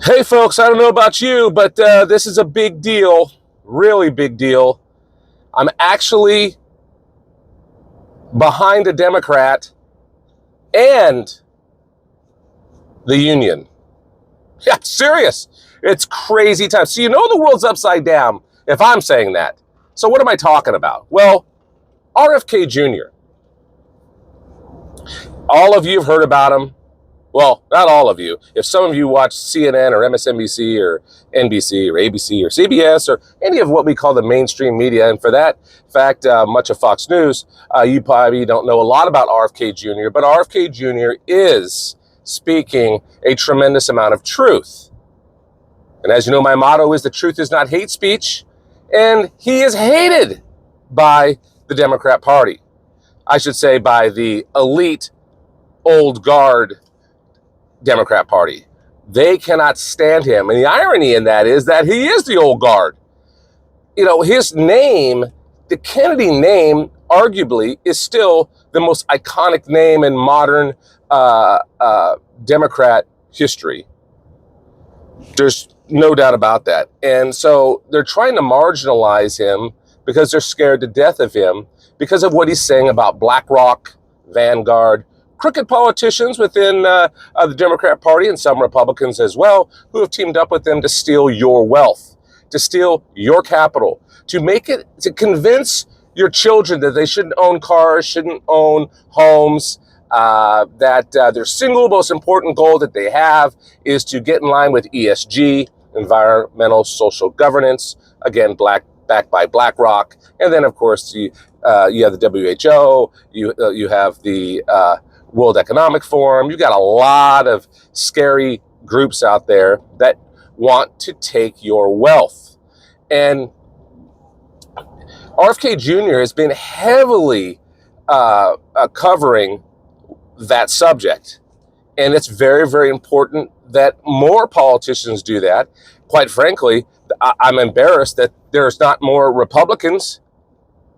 Hey, folks, I don't know about you, but this is a big deal, really big deal. I'm actually behind a Democrat and the union. Yeah, serious. It's crazy time. So, you know, the world's upside down if I'm saying that. So, what am I talking about? Well, RFK Jr., all of you have heard about him. Well, not all of you. If some of you watch CNN or MSNBC or NBC or ABC or CBS or any of what we call the mainstream media, and for that fact, much of Fox News, you probably don't know a lot about RFK Jr., but RFK Jr. is speaking a tremendous amount of truth. And as you know, my motto is the truth is not hate speech, and he is hated by the Democrat Party. I should say by the elite old guard Democrat Party. They cannot stand him. And the irony in that is that he is the old guard. You know, his name, the Kennedy name, arguably is still the most iconic name in modern Democrat history. There's no doubt about that. And so they're trying to marginalize him because they're scared to death of him because of what he's saying about BlackRock, Vanguard, crooked politicians within the Democrat Party and some Republicans as well who have teamed up with them to steal your wealth, to steal your capital, to convince your children that they shouldn't own cars, shouldn't own homes, that their single most important goal that they have is to get in line with ESG, environmental social governance, again, backed by BlackRock. And then, of course, you have the WHO, you have the World Economic Forum. You got a lot of scary groups out there that want to take your wealth. And RFK Jr. has been heavily covering that subject. And it's very, very important that more politicians do that. Quite frankly, I'm embarrassed that there's not more Republicans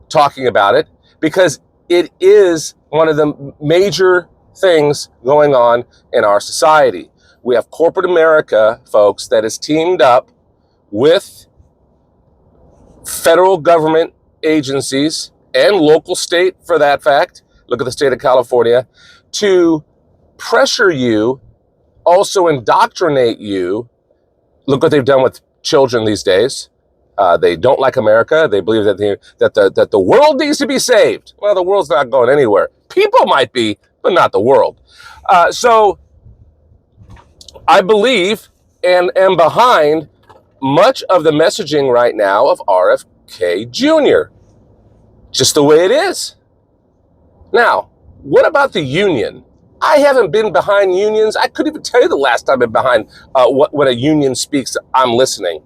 talking about it because it is one of the major things going on in our society. We have corporate America, folks, that is teamed up with federal government agencies and local state, for that fact, look at the state of California, to pressure you, also indoctrinate you. Look what they've done with children these days. They don't like America. They believe that the world needs to be saved. Well, the world's not going anywhere. People might be, but not the world. So I believe and am behind much of the messaging right now of RFK Jr. Just the way it is. Now, what about the union? I haven't been behind unions. I couldn't even tell you the last time I've been behind when a union speaks, I'm listening.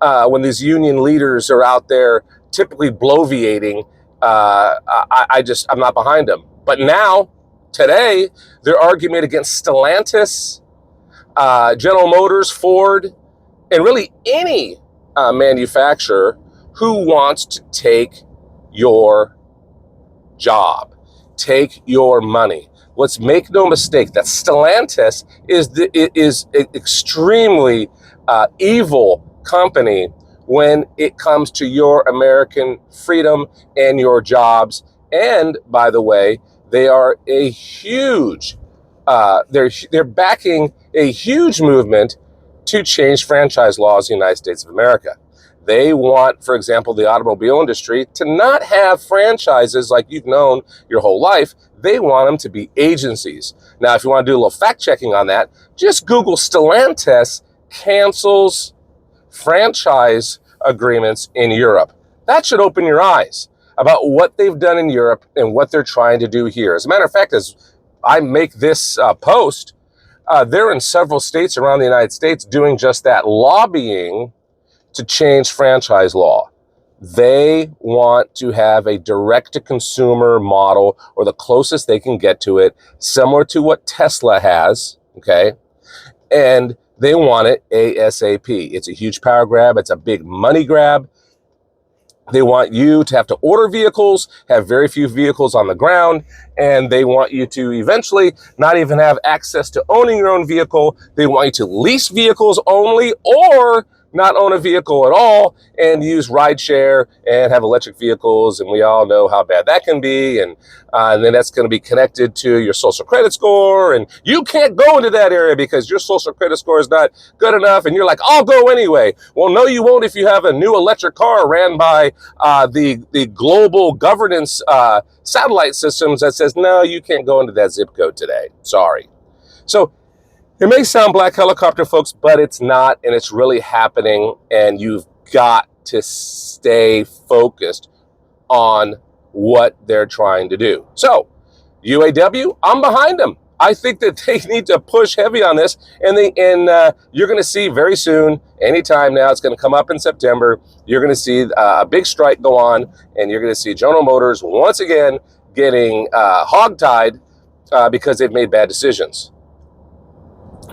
When these union leaders are out there typically bloviating, I'm not behind them. But now, today, their argument against Stellantis, General Motors, Ford, and really any manufacturer who wants to take your job, take your money. Let's make no mistake that Stellantis is extremely evil company when it comes to your American freedom and your jobs. And by the way, they are a huge, they're backing a huge movement to change franchise laws in the United States of America. They want, for example, the automobile industry to not have franchises like you've known your whole life. They want them to be agencies. Now, if you want to do a little fact checking on that, just Google Stellantis cancels franchise agreements in Europe. That should open your eyes about what they've done in Europe and what they're trying to do here. As a matter of fact, as I make this post, they're in several states around the United States doing just that, lobbying to change franchise law. They want to have a direct-to-consumer model, or the closest they can get to it, similar to what Tesla has, okay? And they want it ASAP. It's a huge power grab. It's a big money grab. They want you to have to order vehicles, have very few vehicles on the ground, and they want you to eventually not even have access to owning your own vehicle. They want you to lease vehicles only, or not own a vehicle at all and use rideshare and have electric vehicles. And we all know how bad that can be. And then that's going to be connected to your social credit score. And you can't go into that area because your social credit score is not good enough. And you're like, I'll go anyway. Well, no, you won't if you have a new electric car ran by the global governance satellite systems that says, no, you can't go into that zip code today. Sorry. So it may sound black helicopter, folks, but it's not, and it's really happening, and you've got to stay focused on what they're trying to do. So, UAW, I'm behind them. I think that they need to push heavy on this, and you're going to see very soon, anytime now, it's going to come up in September, you're going to see a big strike go on, and you're going to see General Motors once again getting hogtied because they've made bad decisions.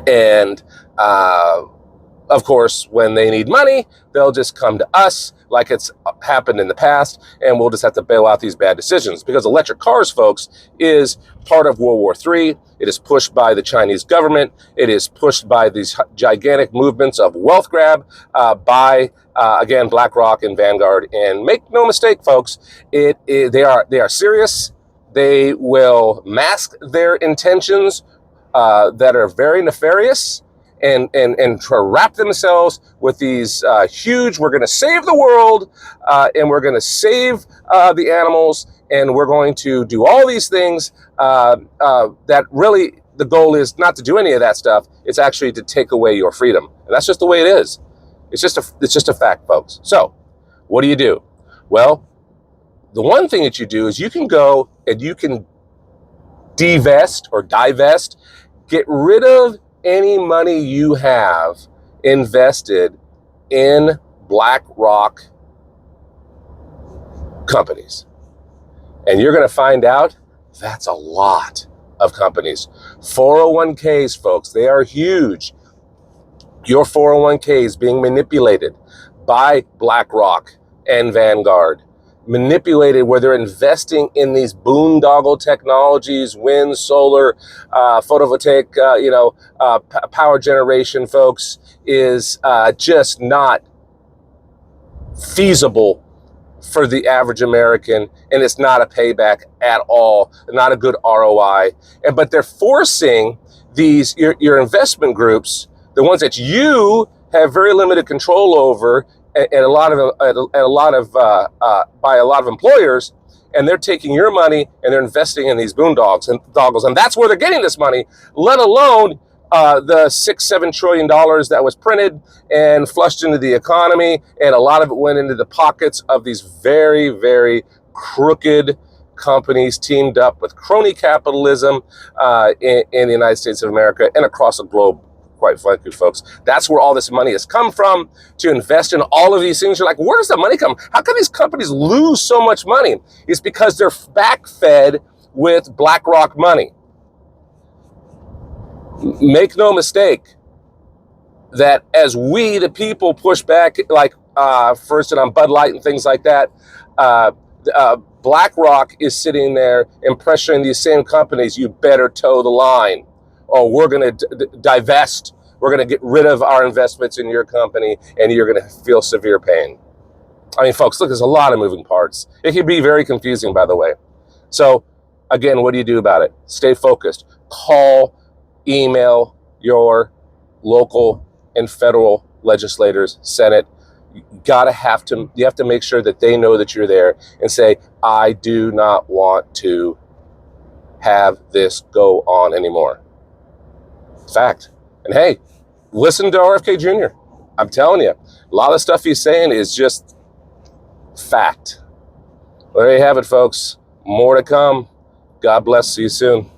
And of course, when they need money, they'll just come to us like it's happened in the past, and we'll just have to bail out these bad decisions. Because electric cars, folks, is part of World War III. It is pushed by the Chinese government. It is pushed by these gigantic movements of wealth grab by, again, BlackRock and Vanguard. And make no mistake, folks, they are serious. They will mask their intentions that are very nefarious and to wrap themselves with these huge, we're going to save the world and we're going to save the animals and we're going to do all these things that really the goal is not to do any of that stuff. It's actually to take away your freedom. And that's just the way it is. It's just a fact, folks. So what do? Well, the one thing that you do is you can go and you can divest, get rid of any money you have invested in BlackRock companies. And you're going to find out that's a lot of companies. 401ks, folks, they are huge. Your 401k is being manipulated by BlackRock and Vanguard. Manipulated where they're investing in these boondoggle technologies, wind, solar, photovoltaic, power generation, folks, is just not feasible for the average American, and it's not a payback at all, not a good ROI. But they're forcing these your investment groups, the ones that you have very limited control over, and a lot of by a lot of employers, and they're taking your money and they're investing in these boondoggles, and that's where they're getting this money. Let alone the $6-7 trillion that was printed and flushed into the economy, and a lot of it went into the pockets of these very, very crooked companies teamed up with crony capitalism in the United States of America and across the globe. Quite frankly, folks, that's where all this money has come from to invest in all of these things. You're like, where does the money come? How can these companies lose so much money? It's because they're back-fed with BlackRock money. Make no mistake that as we, the people, push back, like first on Bud Light and things like that, BlackRock is sitting there and pressuring these same companies, you better toe the line. Oh, we're going to divest. We're going to get rid of our investments in your company, and you're going to feel severe pain. I mean, folks, look, there's a lot of moving parts. It can be very confusing, by the way. So, again, what do you do about it? Stay focused. Call, email your local and federal legislators, Senate. You have to make sure that they know that you're there and say, I do not want to have this go on anymore. Fact. And hey, listen to RFK Jr. I'm telling you, a lot of the stuff he's saying is just fact. Well, there you have it, folks. More to come. God bless. See you soon.